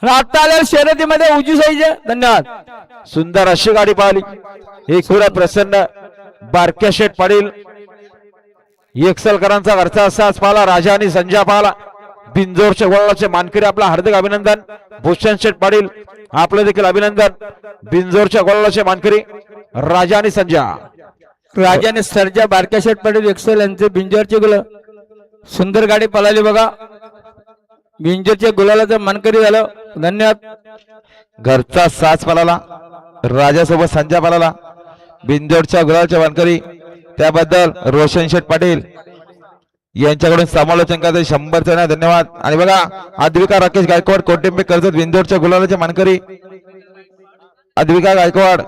आता आलेल्या शर्यतीमध्ये उजू साईज धन्यवाद. सुंदर अशी गाडी पाहिली एक पुरा प्रसन्न बारक्या शेट पाटील एकसलकरांचा घरचा असाच पाला राजा आणि संजय पाला बिंजोरच्या गोळाचे मानकरी आपला हार्दिक अभिनंदन. भूषण शेठ पाटील आपलं देखील अभिनंदन. बिंजोरच्या गोळाचे मानकरी राजा आणि संजय. राजाने सर्जा बारक्या शेट पाटील एक्सेल यांचे बिंजोरचे गुल सुंदर गाडी पळाली बघा. बिंजोरच्या गुलालाचं मानकरी झालं धन्यवाद. घरचा साच पालाला राजासोबत संजय पालाला बिंजोरच्या गुलालच्या मानकरी त्याबद्दल रोशन शेठ पाटील यांच्याकडून समालोचन करते 100 धन्यवाद. आणि बघा अद्विका राकेश गायकवाड कोटिंबे कर्जत बिंजोरच्या गुलालाच्या मानकरी अद्विका गायकवाड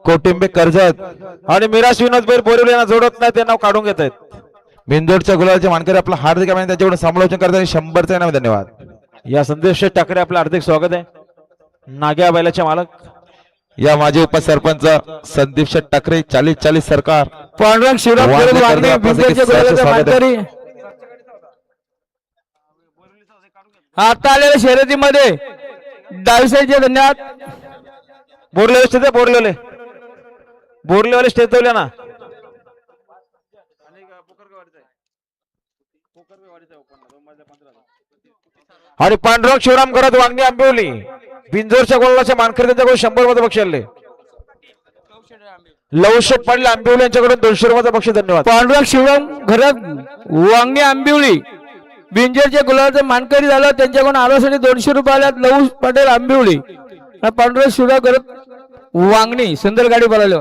कोटिंबे कर्जत आणि मिराश विनोद बैर बोरिवली यांना जोडत नाही ते नाव काढून घेत आहेत. बिंजोरच्या गुलालाचे मानकरी आपला हार्दिक अभिनंदन त्याच्याकडून समालोचन करताना 100 धन्यवाद. या संदेश ठाकरे आपलं हार्दिक स्वागत आहे. नाग्या बैलाचे मालक या माझे उपसरपंच संदीप शेठ ठाकरे 40 सरकार पांडुरंग शिवराम बिंजोरच्या गुलालाचं मानकरी. आता आलेल्या शर्यतीमध्ये डावी साईडचे धन्यवाद. बोरलेले स्टेज बोरलेवाले स्टेज ठेवले ना. आणि पांडुरंग शिवराम करत वांगणी आंबिवली बिंजोरच्या गोळाच्या मानकरी त्यांच्याकडून 100 रुपये बक्षीस आले. लवशेट पाटील आंबिवली यांच्याकडून 200 रुपयाचं बक्षीस धन्यवाद. पांडुरंग शिवराम घरात वांगणी आंबिवली बिंजोरच्या गुलाबाचं मानकरी झालं त्यांच्याकडून आरोसाठी 200 रुपये आल्यात. लवू पटेल आंबिवली पांडुरंग शिवराम घरात वांगणी सुंदर गाडी पळाली.